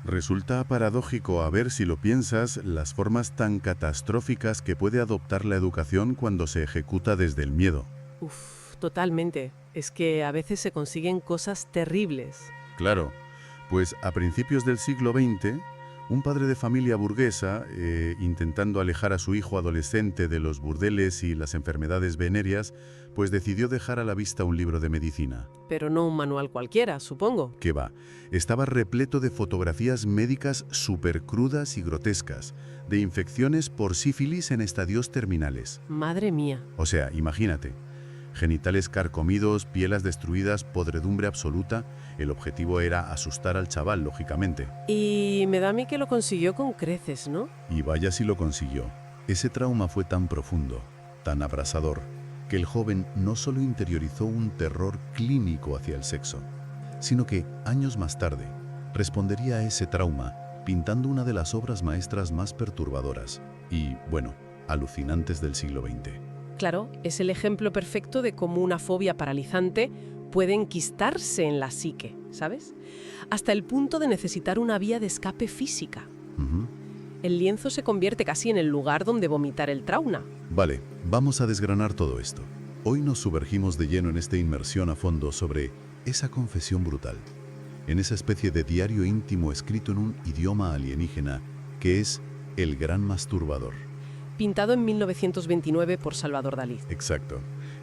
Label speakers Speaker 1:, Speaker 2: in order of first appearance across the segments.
Speaker 1: Resulta paradójico, a ver si lo piensas, las formas tan catastróficas que puede adoptar la educación cuando se ejecuta desde el miedo.
Speaker 2: Uf, totalmente. Es que a veces se consiguen cosas terribles.
Speaker 1: Claro, pues a principios del siglo XX, un padre de familia burguesa, intentando alejar a su hijo adolescente de los burdeles y las enfermedades venéreas, pues decidió dejar a la vista un libro de medicina.
Speaker 2: Pero no un manual cualquiera, supongo.
Speaker 1: ¿Qué va? Estaba repleto de fotografías médicas súper crudas y grotescas, de infecciones por sífilis en estadios terminales.
Speaker 2: Madre mía.
Speaker 1: O sea, imagínate. Genitales carcomidos, pieles destruidas, podredumbre absoluta. El objetivo era asustar al chaval, lógicamente.
Speaker 2: Y me da a mí que lo consiguió con creces, ¿no?
Speaker 1: Y vaya si lo consiguió. Ese trauma fue tan profundo, tan abrasador, que el joven no solo interiorizó un terror clínico hacia el sexo, sino que, años más tarde, respondería a ese trauma pintando una de las obras maestras más perturbadoras y, bueno, alucinantes del siglo XX.
Speaker 2: Claro, es el ejemplo perfecto de cómo una fobia paralizante puede enquistarse en la psique, ¿sabes? Hasta el punto de necesitar una vía de escape física. El lienzo se convierte casi en el lugar donde vomitar el trauma.
Speaker 1: Vale, vamos a desgranar todo esto. Hoy nos sumergimos de lleno en esta inmersión a fondo sobre esa confesión brutal, en esa especie de diario íntimo escrito en un idioma alienígena que es El Gran Masturbador.
Speaker 2: Pintado en 1929 por Salvador Dalí.
Speaker 1: Exacto.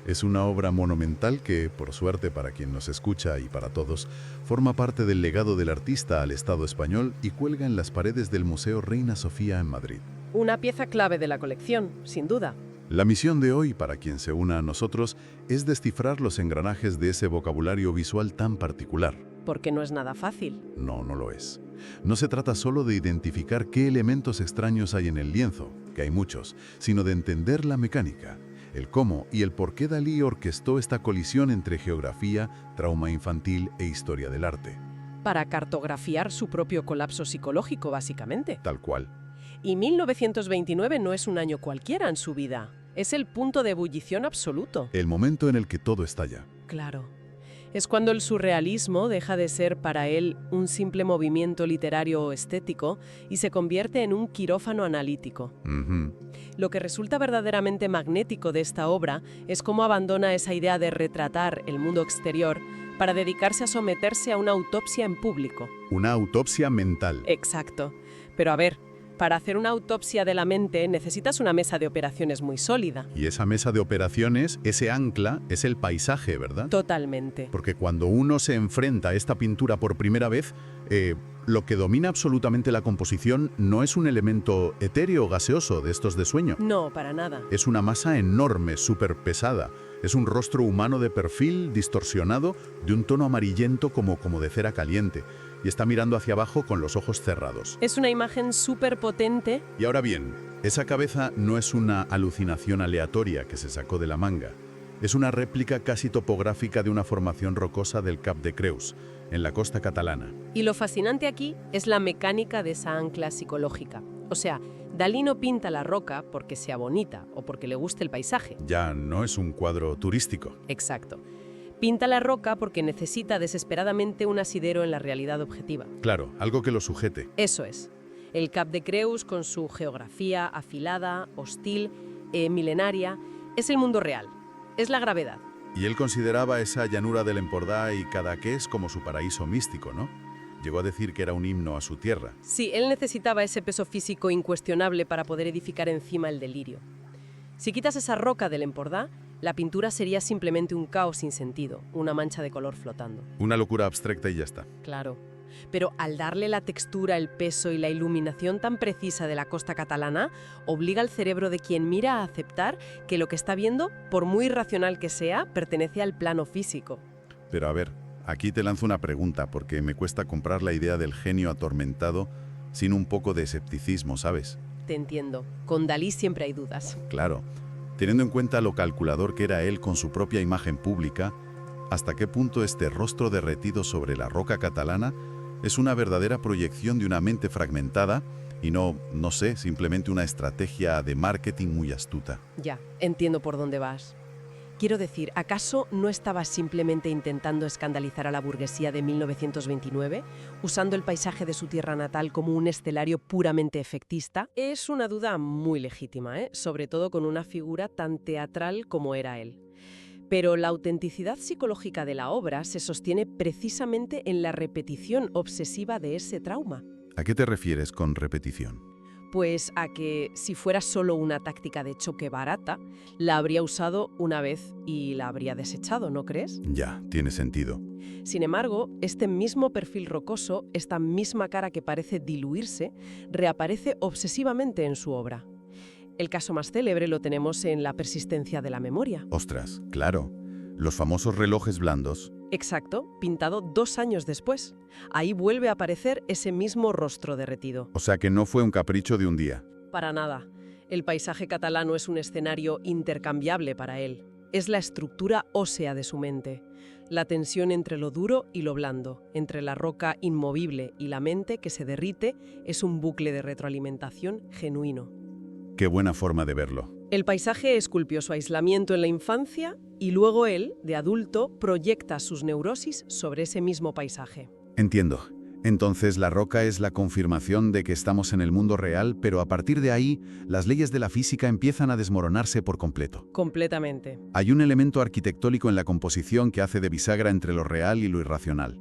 Speaker 1: Es una obra monumental que, por suerte para quien nos escucha y para todos, forma parte del legado del artista al Estado español y cuelga en las paredes del Museo Reina Sofía en Madrid.
Speaker 2: Una pieza clave de la colección, sin duda.
Speaker 1: La misión de hoy, para quien se una a nosotros, es descifrar los engranajes de ese vocabulario visual tan particular.
Speaker 2: Porque no es nada fácil.
Speaker 1: No, no lo es. No se trata solo de identificar qué elementos extraños hay en el lienzo, que hay muchos, sino de entender la mecánica, el cómo y el por qué Dalí orquestó esta colisión entre geografía, trauma infantil e historia del arte.
Speaker 2: Para cartografiar su propio colapso psicológico, básicamente.
Speaker 1: Tal cual.
Speaker 2: Y 1929 no es un año cualquiera en su vida. Es el punto de ebullición absoluto.
Speaker 1: El momento en el que todo estalla.
Speaker 2: Claro. Es cuando el surrealismo deja de ser para él un simple movimiento literario o estético y se convierte en un quirófano analítico. Lo que resulta verdaderamente magnético de esta obra es cómo abandona esa idea de retratar el mundo exterior para dedicarse a someterse a una autopsia en público.
Speaker 1: Una autopsia mental.
Speaker 2: Exacto. Pero a ver, para hacer una autopsia de la mente necesitas una mesa de operaciones muy sólida.
Speaker 1: Y esa mesa de operaciones, ese ancla, es el paisaje, ¿verdad?
Speaker 2: Totalmente.
Speaker 1: Porque cuando uno se enfrenta a esta pintura por primera vez, lo que domina absolutamente la composición no es un elemento etéreo o gaseoso de estos de sueño.
Speaker 2: No, para nada.
Speaker 1: Es una masa enorme, súper pesada. Es un rostro humano de perfil, distorsionado, de un tono amarillento como de cera caliente. Y está mirando hacia abajo con los ojos cerrados.
Speaker 2: Es una imagen súper potente.
Speaker 1: Y ahora bien, esa cabeza no es una alucinación aleatoria que se sacó de la manga. Es una réplica casi topográfica de una formación rocosa del Cap de Creus, en la costa catalana.
Speaker 2: Y lo fascinante aquí es la mecánica de esa ancla psicológica. O sea, Dalí no pinta la roca porque sea bonita o porque le guste el paisaje.
Speaker 1: Ya no es un cuadro turístico.
Speaker 2: Exacto. Pinta la roca porque necesita desesperadamente un asidero en la realidad objetiva.
Speaker 1: Claro, algo que lo sujete.
Speaker 2: Eso es. El Cap de Creus, con su geografía afilada, hostil, milenaria, es el mundo real. Es la gravedad.
Speaker 1: Y él consideraba esa llanura del Empordà y Cadaqués como su paraíso místico, ¿no? Llegó a decir que era un himno a su tierra.
Speaker 2: Sí, él necesitaba ese peso físico incuestionable para poder edificar encima el delirio. Si quitas esa roca del Empordà, la pintura sería simplemente un caos sin sentido, una mancha de color flotando.
Speaker 1: Una locura abstracta y ya está.
Speaker 2: Claro. Pero al darle la textura, el peso y la iluminación tan precisa de la costa catalana, obliga al cerebro de quien mira a aceptar que lo que está viendo, por muy irracional que sea, pertenece al plano físico.
Speaker 1: Pero a ver, aquí te lanzo una pregunta, porque me cuesta comprar la idea del genio atormentado sin un poco de escepticismo, ¿sabes?
Speaker 2: Te entiendo. Con Dalí siempre hay dudas.
Speaker 1: Claro. Teniendo en cuenta lo calculador que era él con su propia imagen pública, ¿hasta qué punto este rostro derretido sobre la roca catalana es una verdadera proyección de una mente fragmentada y no sé, simplemente una estrategia de marketing muy astuta?
Speaker 2: Ya, entiendo por dónde vas. Quiero decir, ¿acaso no estaba simplemente intentando escandalizar a la burguesía de 1929, usando el paisaje de su tierra natal como un escenario puramente efectista? Es una duda muy legítima, sobre todo con una figura tan teatral como era él. Pero la autenticidad psicológica de la obra se sostiene precisamente en la repetición obsesiva de ese trauma.
Speaker 1: ¿A qué te refieres con repetición?
Speaker 2: Pues a que si fuera solo una táctica de choque barata, la habría usado una vez y la habría desechado, ¿no crees?
Speaker 1: Ya, tiene sentido.
Speaker 2: Sin embargo, este mismo perfil rocoso, esta misma cara que parece diluirse, reaparece obsesivamente en su obra. El caso más célebre lo tenemos en La persistencia de la memoria.
Speaker 1: Ostras, claro. Los famosos relojes blandos.
Speaker 2: Exacto, pintado 2 años después. Ahí vuelve a aparecer ese mismo rostro derretido.
Speaker 1: O sea que no fue un capricho de un día.
Speaker 2: Para nada. El paisaje catalano es un escenario intercambiable para él. Es la estructura ósea de su mente. La tensión entre lo duro y lo blando, entre la roca inmovible y la mente que se derrite, es un bucle de retroalimentación genuino.
Speaker 1: Qué buena forma de verlo.
Speaker 2: El paisaje esculpió su aislamiento en la infancia y luego él, de adulto, proyecta sus neurosis sobre ese mismo paisaje.
Speaker 1: Entiendo. Entonces la roca es la confirmación de que estamos en el mundo real, pero a partir de ahí, las leyes de la física empiezan a desmoronarse por completo.
Speaker 2: Completamente.
Speaker 1: Hay un elemento arquitectónico en la composición que hace de bisagra entre lo real y lo irracional.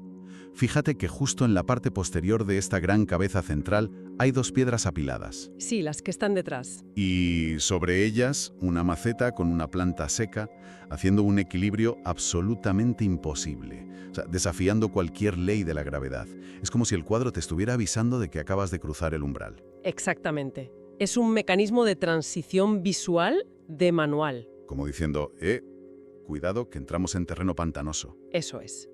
Speaker 1: Fíjate que justo en la parte posterior de esta gran cabeza central hay 2 piedras apiladas.
Speaker 2: Sí, las que están detrás.
Speaker 1: Y sobre ellas, una maceta con una planta seca, haciendo un equilibrio absolutamente imposible. O sea, desafiando cualquier ley de la gravedad. Es como si el cuadro te estuviera avisando de que acabas de cruzar el umbral.
Speaker 2: Exactamente. Es un mecanismo de transición visual de manual.
Speaker 1: Como diciendo, cuidado que entramos en terreno pantanoso.
Speaker 2: Eso es.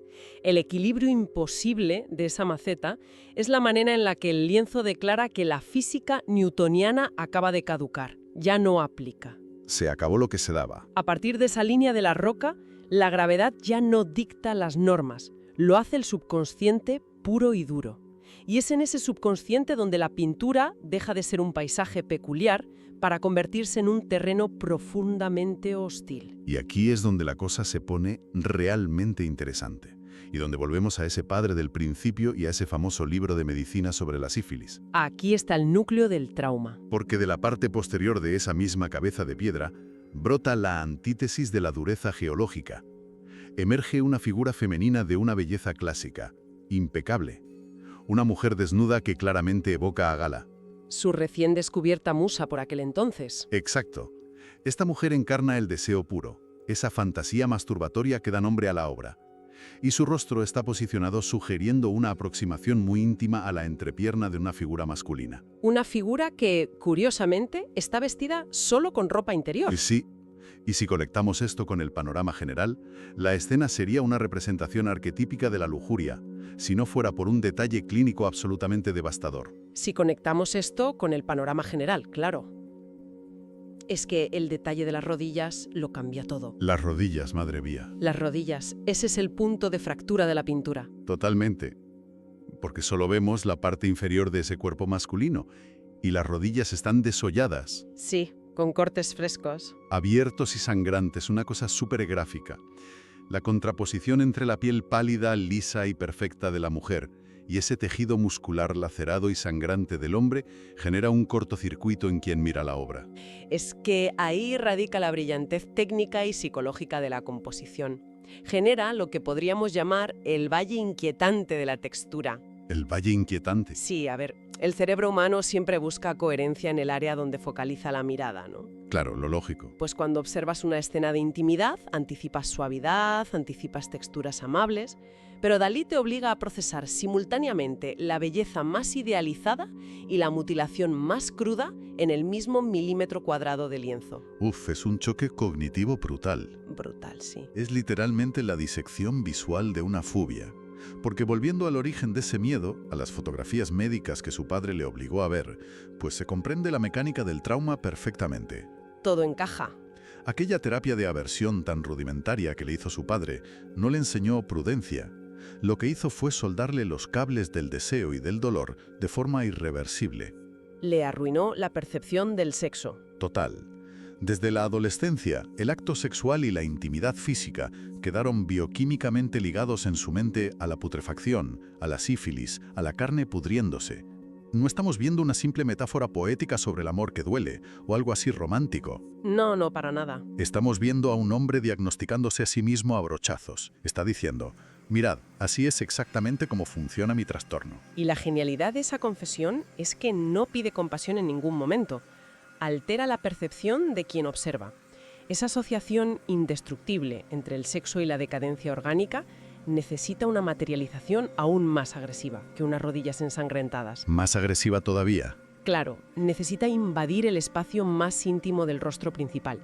Speaker 2: El equilibrio imposible de esa maceta es la manera en la que el lienzo declara que la física newtoniana acaba de caducar, ya no aplica.
Speaker 1: Se acabó lo que se daba.
Speaker 2: A partir de esa línea de la roca, la gravedad ya no dicta las normas, lo hace el subconsciente puro y duro. Y es en ese subconsciente donde la pintura deja de ser un paisaje peculiar para convertirse en un terreno profundamente hostil.
Speaker 1: Y aquí es donde la cosa se pone realmente interesante. Y donde volvemos a ese padre del principio y a ese famoso libro de medicina sobre la sífilis.
Speaker 2: Aquí está el núcleo del trauma.
Speaker 1: Porque de la parte posterior de esa misma cabeza de piedra brota la antítesis de la dureza geológica. Emerge una figura femenina de una belleza clásica, impecable. Una mujer desnuda que claramente evoca a Gala.
Speaker 2: Su recién descubierta musa por aquel entonces.
Speaker 1: Exacto. Esta mujer encarna el deseo puro, esa fantasía masturbatoria que da nombre a la obra. Y su rostro está posicionado sugiriendo una aproximación muy íntima a la entrepierna de una figura masculina.
Speaker 2: Una figura que, curiosamente, está vestida solo con ropa interior.
Speaker 1: Sí, y si conectamos esto con el panorama general, la escena sería una representación arquetípica de la lujuria, si no fuera por un detalle clínico absolutamente devastador.
Speaker 2: Si conectamos esto con el panorama general, claro. Es que el detalle de las rodillas lo cambia todo.
Speaker 1: Las rodillas, madre mía.
Speaker 2: Las rodillas, ese es el punto de fractura de la pintura.
Speaker 1: Totalmente. Porque solo vemos la parte inferior de ese cuerpo masculino, y las rodillas están desolladas.
Speaker 2: Sí, con cortes frescos.
Speaker 1: Abiertos y sangrantes, una cosa súper gráfica. La contraposición entre la piel pálida, lisa y perfecta de la mujer y ese tejido muscular lacerado y sangrante del hombre genera un cortocircuito en quien mira la obra.
Speaker 2: Es que ahí radica la brillantez técnica y psicológica de la composición. Genera lo que podríamos llamar el valle inquietante de la textura.
Speaker 1: El valle inquietante.
Speaker 2: Sí, a ver, el cerebro humano siempre busca coherencia en el área donde focaliza la mirada, ¿no?
Speaker 1: Claro, lo lógico.
Speaker 2: Pues cuando observas una escena de intimidad, anticipas suavidad, anticipas texturas amables, pero Dalí te obliga a procesar simultáneamente la belleza más idealizada y la mutilación más cruda en el mismo milímetro cuadrado de lienzo.
Speaker 1: Uf, es un choque cognitivo brutal.
Speaker 2: Brutal, sí.
Speaker 1: Es literalmente la disección visual de una fobia. Porque volviendo al origen de ese miedo, a las fotografías médicas que su padre le obligó a ver, pues se comprende la mecánica del trauma perfectamente.
Speaker 2: Todo encaja.
Speaker 1: Aquella terapia de aversión tan rudimentaria que le hizo su padre no le enseñó prudencia. Lo que hizo fue soldarle los cables del deseo y del dolor de forma irreversible.
Speaker 2: Le arruinó la percepción del sexo.
Speaker 1: Total. Desde la adolescencia, el acto sexual y la intimidad física quedaron bioquímicamente ligados en su mente a la putrefacción, a la sífilis, a la carne pudriéndose. No estamos viendo una simple metáfora poética sobre el amor que duele, o algo así romántico.
Speaker 2: No, no, para nada.
Speaker 1: Estamos viendo a un hombre diagnosticándose a sí mismo a brochazos. Está diciendo, mirad, así es exactamente como funciona mi trastorno.
Speaker 2: Y la genialidad de esa confesión es que no pide compasión en ningún momento. Altera la percepción de quien observa. Esa asociación indestructible entre el sexo y la decadencia orgánica necesita una materialización aún más agresiva que unas rodillas ensangrentadas.
Speaker 1: ¿Más agresiva todavía?
Speaker 2: Claro, necesita invadir el espacio más íntimo del rostro principal.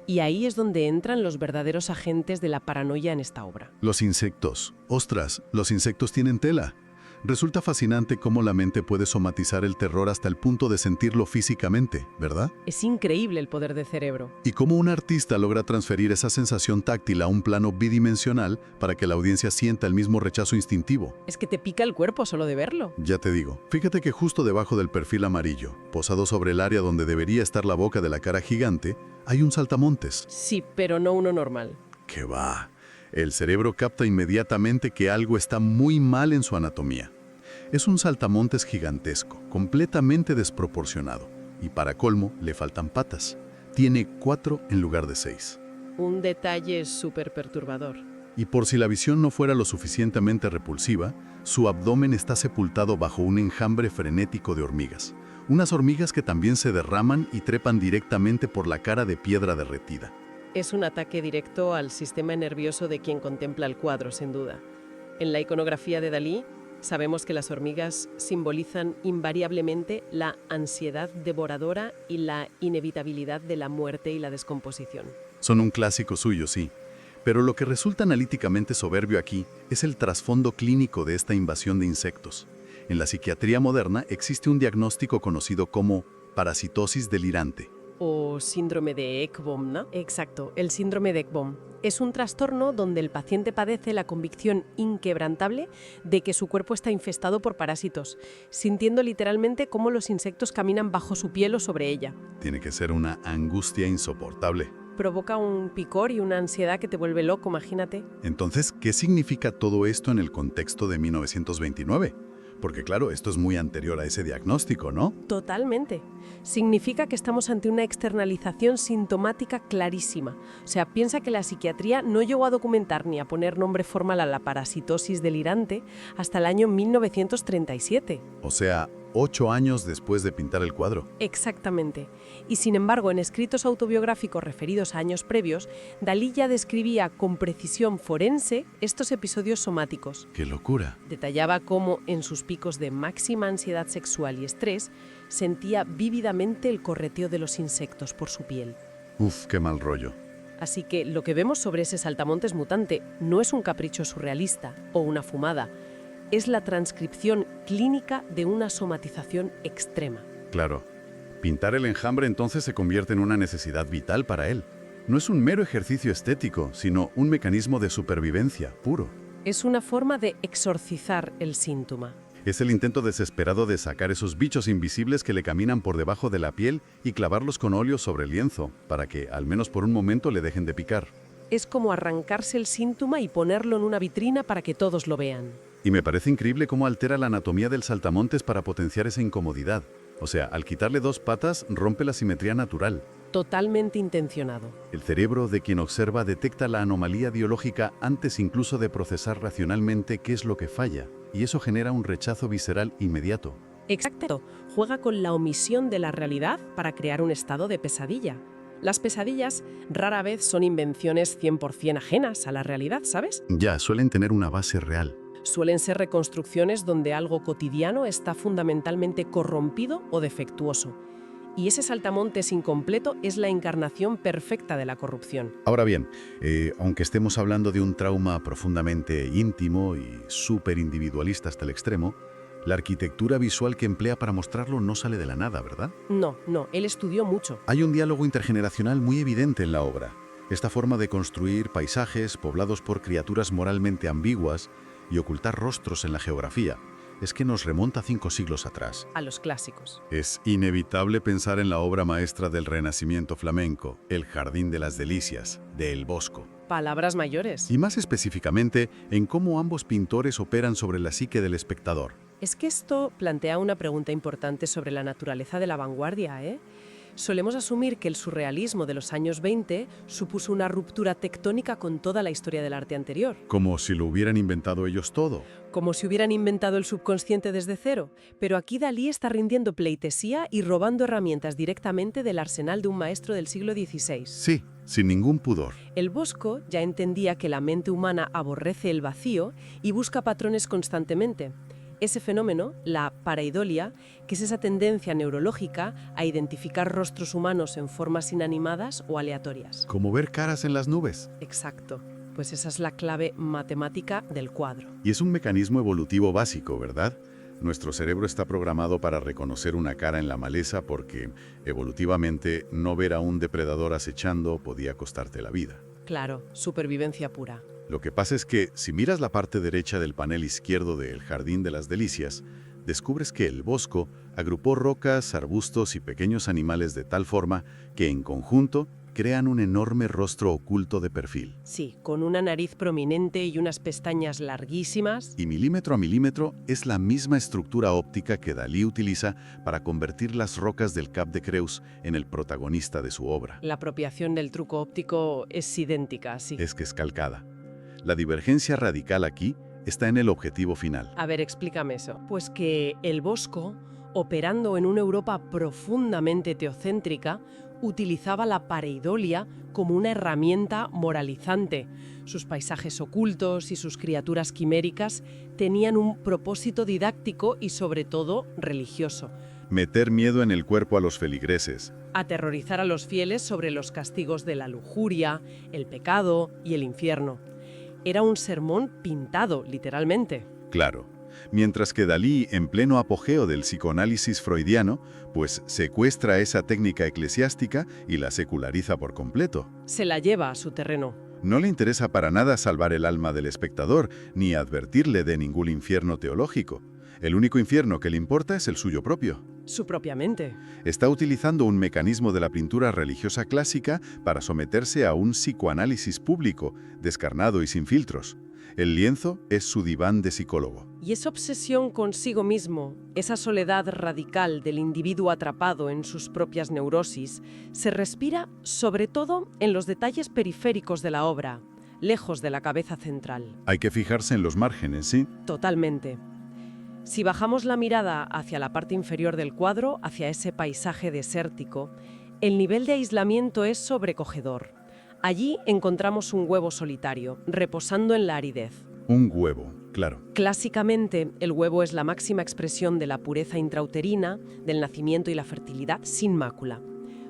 Speaker 2: Y ahí es donde entran los verdaderos agentes de la paranoia en esta obra.
Speaker 1: Los insectos. ¡Ostras! Los insectos tienen tela. Resulta fascinante cómo la mente puede somatizar el terror hasta el punto de sentirlo físicamente, ¿verdad?
Speaker 2: Es increíble el poder del cerebro.
Speaker 1: Y cómo un artista logra transferir esa sensación táctil a un plano bidimensional para que la audiencia sienta el mismo rechazo instintivo.
Speaker 2: Es que te pica el cuerpo solo de verlo.
Speaker 1: Ya te digo, fíjate que justo debajo del perfil amarillo, posado sobre el área donde debería estar la boca de la cara gigante, hay un saltamontes.
Speaker 2: Sí, pero no uno normal.
Speaker 1: ¡Qué va! El cerebro capta inmediatamente que algo está muy mal en su anatomía. Es un saltamontes gigantesco, completamente desproporcionado. Y para colmo, le faltan patas. Tiene 4 en lugar de 6.
Speaker 2: Un detalle súper perturbador.
Speaker 1: Y por si la visión no fuera lo suficientemente repulsiva, su abdomen está sepultado bajo un enjambre frenético de hormigas. Unas hormigas que también se derraman y trepan directamente por la cara de piedra derretida.
Speaker 2: Es un ataque directo al sistema nervioso de quien contempla el cuadro, sin duda. En la iconografía de Dalí, sabemos que las hormigas simbolizan invariablemente la ansiedad devoradora y la inevitabilidad de la muerte y la descomposición.
Speaker 1: Son un clásico suyo, sí. Pero lo que resulta analíticamente soberbio aquí es el trasfondo clínico de esta invasión de insectos. En la psiquiatría moderna existe un diagnóstico conocido como parasitosis delirante.
Speaker 2: O síndrome de Ekbom, ¿no? Exacto, el síndrome de Ekbom. Es un trastorno donde el paciente padece la convicción inquebrantable de que su cuerpo está infestado por parásitos, sintiendo literalmente cómo los insectos caminan bajo su piel o sobre ella.
Speaker 1: Tiene que ser una angustia insoportable.
Speaker 2: Provoca un picor y una ansiedad que te vuelve loco, imagínate.
Speaker 1: Entonces, ¿qué significa todo esto en el contexto de 1929? Porque claro, esto es muy anterior a ese diagnóstico, ¿no?
Speaker 2: Totalmente. Significa que estamos ante una externalización sintomática clarísima. O sea, piensa que la psiquiatría no llegó a documentar ni a poner nombre formal a la parasitosis delirante hasta el año 1937.
Speaker 1: O sea, 8 años después de pintar el cuadro.
Speaker 2: Exactamente. Y sin embargo, en escritos autobiográficos referidos a años previos, Dalí ya describía con precisión forense estos episodios somáticos.
Speaker 1: ¡Qué locura!
Speaker 2: Detallaba cómo, en sus picos de máxima ansiedad sexual y estrés, sentía vívidamente el correteo de los insectos por su piel.
Speaker 1: Uf, qué mal rollo.
Speaker 2: Así que lo que vemos sobre ese saltamontes mutante no es un capricho surrealista o una fumada, es la transcripción clínica de una somatización extrema.
Speaker 1: Claro. Pintar el enjambre entonces se convierte en una necesidad vital para él. No es un mero ejercicio estético, sino un mecanismo de supervivencia puro.
Speaker 2: Es una forma de exorcizar el síntoma.
Speaker 1: Es el intento desesperado de sacar esos bichos invisibles que le caminan por debajo de la piel y clavarlos con óleo sobre el lienzo, para que, al menos por un momento, le dejen de picar.
Speaker 2: Es como arrancarse el síntoma y ponerlo en una vitrina para que todos lo vean.
Speaker 1: Y me parece increíble cómo altera la anatomía del saltamontes para potenciar esa incomodidad. O sea, al quitarle 2 patas, rompe la simetría natural.
Speaker 2: Totalmente intencionado.
Speaker 1: El cerebro de quien observa detecta la anomalía biológica antes incluso de procesar racionalmente qué es lo que falla, y eso genera un rechazo visceral inmediato.
Speaker 2: Exacto. Juega con la omisión de la realidad para crear un estado de pesadilla. Las pesadillas rara vez son invenciones 100% ajenas a la realidad, ¿sabes?
Speaker 1: Ya, suelen tener una base real.
Speaker 2: Suelen ser reconstrucciones donde algo cotidiano está fundamentalmente corrompido o defectuoso. Y ese saltamontes incompleto es la encarnación perfecta de la corrupción.
Speaker 1: Ahora bien, aunque estemos hablando de un trauma profundamente íntimo y súper individualista hasta el extremo, la arquitectura visual que emplea para mostrarlo no sale de la nada, ¿verdad?
Speaker 2: No, él estudió mucho.
Speaker 1: Hay un diálogo intergeneracional muy evidente en la obra. Esta forma de construir paisajes poblados por criaturas moralmente ambiguas y ocultar rostros en la geografía. es que nos remonta 5 siglos atrás.
Speaker 2: A los clásicos.
Speaker 1: Es inevitable pensar en la obra maestra del Renacimiento flamenco, El Jardín de las Delicias, de El Bosco.
Speaker 2: Palabras mayores.
Speaker 1: Y más específicamente, en cómo ambos pintores operan sobre la psique del espectador.
Speaker 2: Es que esto plantea una pregunta importante sobre la naturaleza de la vanguardia, ¿eh? Solemos asumir que el surrealismo de los años 20 supuso una ruptura tectónica con toda la historia del arte anterior.
Speaker 1: Como si lo hubieran inventado ellos todo.
Speaker 2: Como si hubieran inventado el subconsciente desde cero. Pero aquí Dalí está rindiendo pleitesía y robando herramientas directamente del arsenal de un maestro del siglo XVI.
Speaker 1: Sí, sin ningún pudor.
Speaker 2: El Bosco ya entendía que la mente humana aborrece el vacío y busca patrones constantemente. Ese fenómeno, la pareidolia, que es esa tendencia neurológica a identificar rostros humanos en formas inanimadas o aleatorias.
Speaker 1: Como ver caras en las nubes.
Speaker 2: Exacto. Pues esa es la clave matemática del cuadro.
Speaker 1: Y es un mecanismo evolutivo básico, ¿verdad? Nuestro cerebro está programado para reconocer una cara en la maleza porque, evolutivamente, no ver a un depredador acechando podía costarte la vida.
Speaker 2: Claro, supervivencia pura.
Speaker 1: Lo que pasa es que, si miras la parte derecha del panel izquierdo de El Jardín de las Delicias, descubres que el Bosco agrupó rocas, arbustos y pequeños animales de tal forma que, en conjunto, crean un enorme rostro oculto de perfil.
Speaker 2: Sí, con una nariz prominente y unas pestañas larguísimas.
Speaker 1: Y milímetro a milímetro es la misma estructura óptica que Dalí utiliza para convertir las rocas del Cap de Creus en el protagonista de su obra.
Speaker 2: La apropiación del truco óptico es idéntica, sí.
Speaker 1: Es que es calcada. La divergencia radical aquí está en el objetivo final.
Speaker 2: A ver, explícame eso. Pues que el Bosco, operando en una Europa profundamente teocéntrica, utilizaba la pareidolia como una herramienta moralizante. Sus paisajes ocultos y sus criaturas quiméricas tenían un propósito didáctico y, sobre todo, religioso.
Speaker 1: Meter miedo en el cuerpo a los feligreses.
Speaker 2: Aterrorizar a los fieles sobre los castigos de la lujuria, el pecado y el infierno. Era un sermón pintado, literalmente.
Speaker 1: Claro. Mientras que Dalí, en pleno apogeo del psicoanálisis freudiano, pues secuestra esa técnica eclesiástica y la seculariza por completo.
Speaker 2: Se la lleva a su terreno.
Speaker 1: No le interesa para nada salvar el alma del espectador, ni advertirle de ningún infierno teológico. El único infierno que le importa es el suyo propio.
Speaker 2: Su propia mente.
Speaker 1: Está utilizando un mecanismo de la pintura religiosa clásica para someterse a un psicoanálisis público, descarnado y sin filtros. El lienzo es su diván de psicólogo.
Speaker 2: Y esa obsesión consigo mismo, esa soledad radical del individuo atrapado en sus propias neurosis, se respira sobre todo en los detalles periféricos de la obra, lejos de la cabeza central.
Speaker 1: Hay que fijarse en los márgenes, ¿sí?
Speaker 2: Totalmente. Si bajamos la mirada hacia la parte inferior del cuadro, hacia ese paisaje desértico, el nivel de aislamiento es sobrecogedor. Allí encontramos un huevo solitario, reposando en la aridez.
Speaker 1: Un huevo, claro.
Speaker 2: Clásicamente, el huevo es la máxima expresión de la pureza intrauterina, del nacimiento y la fertilidad sin mácula.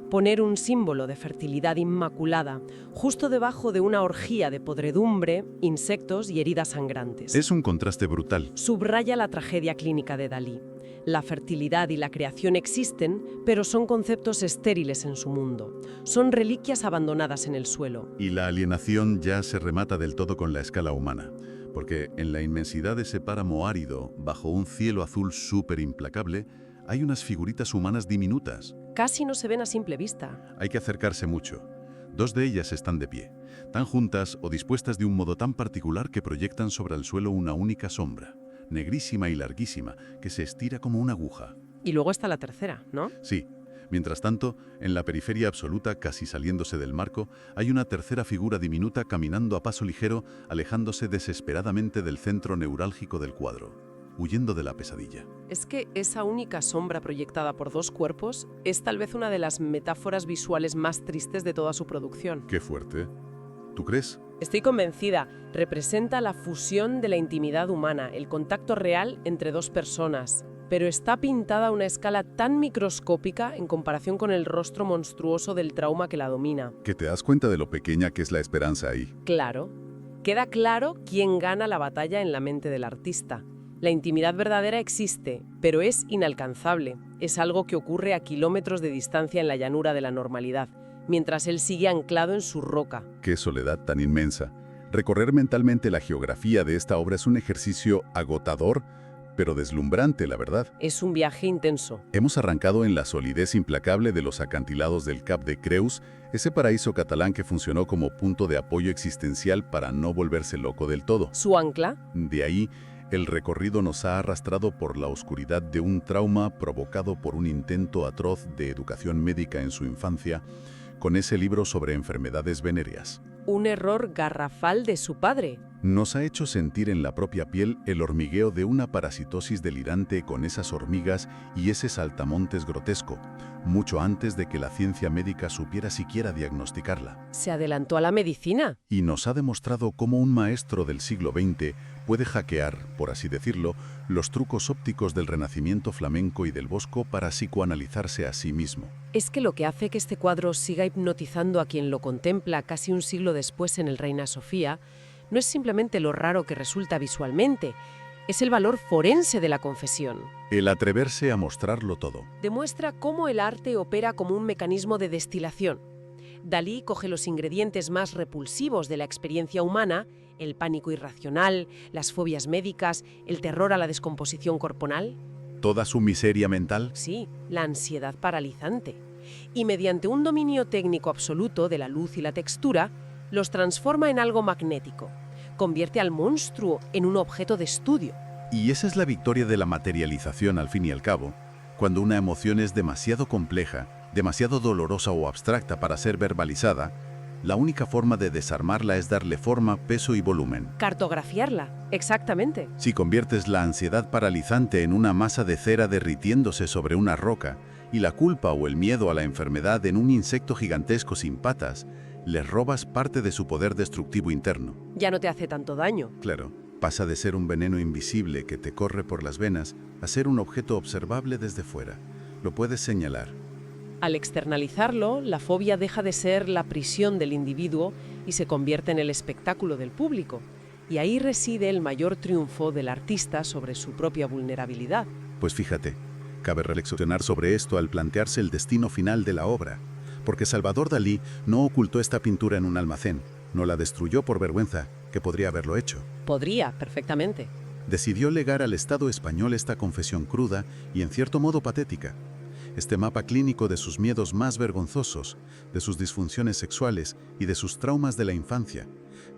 Speaker 2: Poner un símbolo de fertilidad inmaculada justo debajo de una orgía de podredumbre, insectos y heridas sangrantes.
Speaker 1: Es un contraste brutal.
Speaker 2: Subraya la tragedia clínica de Dalí. La fertilidad y la creación existen, pero son conceptos estériles en su mundo. Son reliquias abandonadas en el suelo.
Speaker 1: Y la alienación ya se remata del todo con la escala humana. Porque en la inmensidad de ese páramo árido, bajo un cielo azul súper implacable, hay unas figuritas humanas diminutas.
Speaker 2: Casi no se ven a simple vista.
Speaker 1: Hay que acercarse mucho. 2 de ellas están de pie, tan juntas o dispuestas de un modo tan particular que proyectan sobre el suelo una única sombra, negrísima y larguísima, que se estira como una aguja.
Speaker 2: Y luego está la tercera, ¿no?
Speaker 1: Sí. Mientras tanto, en la periferia absoluta, casi saliéndose del marco, hay una tercera figura diminuta caminando a paso ligero, alejándose desesperadamente del centro neurálgico del cuadro, huyendo de la pesadilla.
Speaker 2: Es que esa única sombra proyectada por 2 cuerpos es tal vez una de las metáforas visuales más tristes de toda su producción.
Speaker 1: ¡Qué fuerte! ¿Tú crees?
Speaker 2: Estoy convencida. Representa la fusión de la intimidad humana, el contacto real entre 2 personas. Pero está pintada a una escala tan microscópica en comparación con el rostro monstruoso del trauma que la domina.
Speaker 1: ¿Que te das cuenta de lo pequeña que es la esperanza ahí?
Speaker 2: Claro. Queda claro quién gana la batalla en la mente del artista. La intimidad verdadera existe, pero es inalcanzable. Es algo que ocurre a kilómetros de distancia en la llanura de la normalidad, mientras él sigue anclado en su roca.
Speaker 1: ¡Qué soledad tan inmensa! Recorrer mentalmente la geografía de esta obra es un ejercicio agotador, pero deslumbrante, la verdad.
Speaker 2: Es un viaje intenso.
Speaker 1: Hemos arrancado en la solidez implacable de los acantilados del Cap de Creus, ese paraíso catalán que funcionó como punto de apoyo existencial para no volverse loco del todo.
Speaker 2: ¿Su ancla?
Speaker 1: De ahí, el recorrido nos ha arrastrado por la oscuridad de un trauma provocado por un intento atroz de educación médica en su infancia, con ese libro sobre enfermedades venéreas.
Speaker 2: Un error garrafal de su padre.
Speaker 1: Nos ha hecho sentir en la propia piel el hormigueo de una parasitosis delirante con esas hormigas y ese saltamontes grotesco, mucho antes de que la ciencia médica supiera siquiera diagnosticarla.
Speaker 2: Se adelantó a la medicina.
Speaker 1: Y nos ha demostrado cómo un maestro del siglo XX puede hackear, por así decirlo, los trucos ópticos del Renacimiento flamenco y del Bosco para psicoanalizarse a sí mismo.
Speaker 2: Es que lo que hace que este cuadro siga hipnotizando a quien lo contempla casi un siglo después en el Reina Sofía no es simplemente lo raro que resulta visualmente, es el valor forense de la confesión.
Speaker 1: El atreverse a mostrarlo todo.
Speaker 2: Demuestra cómo el arte opera como un mecanismo de destilación. Dalí coge los ingredientes más repulsivos de la experiencia humana, el pánico irracional, las fobias médicas, el terror a la descomposición corporal.
Speaker 1: ¿Toda su miseria mental?
Speaker 2: Sí, la ansiedad paralizante. Y mediante un dominio técnico absoluto de la luz y la textura, los transforma en algo magnético. Convierte al monstruo en un objeto de estudio.
Speaker 1: Y esa es la victoria de la materialización al fin y al cabo. Cuando una emoción es demasiado compleja, demasiado dolorosa o abstracta para ser verbalizada, la única forma de desarmarla es darle forma, peso y volumen.
Speaker 2: Cartografiarla, exactamente.
Speaker 1: Si conviertes la ansiedad paralizante en una masa de cera derritiéndose sobre una roca y la culpa o el miedo a la enfermedad en un insecto gigantesco sin patas, les robas parte de su poder destructivo interno.
Speaker 2: Ya no te hace tanto daño.
Speaker 1: Claro, pasa de ser un veneno invisible que te corre por las venas a ser un objeto observable desde fuera. Lo puedes señalar.
Speaker 2: Al externalizarlo, la fobia deja de ser la prisión del individuo y se convierte en el espectáculo del público. Y ahí reside el mayor triunfo del artista sobre su propia vulnerabilidad.
Speaker 1: Pues fíjate, cabe reflexionar sobre esto al plantearse el destino final de la obra. Porque Salvador Dalí no ocultó esta pintura en un almacén, no la destruyó por vergüenza, que podría haberlo hecho.
Speaker 2: Podría, perfectamente.
Speaker 1: Decidió legar al Estado español esta confesión cruda y en cierto modo patética. Este mapa clínico de sus miedos más vergonzosos, de sus disfunciones sexuales y de sus traumas de la infancia,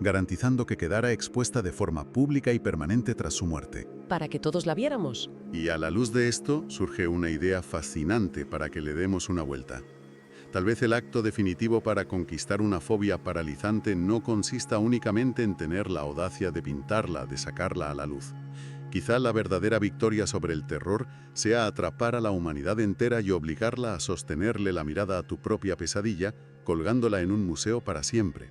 Speaker 1: garantizando que quedara expuesta de forma pública y permanente tras su muerte.
Speaker 2: Para que todos la viéramos.
Speaker 1: Y a la luz de esto surge una idea fascinante para que le demos una vuelta. Tal vez el acto definitivo para conquistar una fobia paralizante no consista únicamente en tener la audacia de pintarla, de sacarla a la luz. Quizá la verdadera victoria sobre el terror sea atrapar a la humanidad entera y obligarla a sostenerle la mirada a tu propia pesadilla, colgándola en un museo para siempre.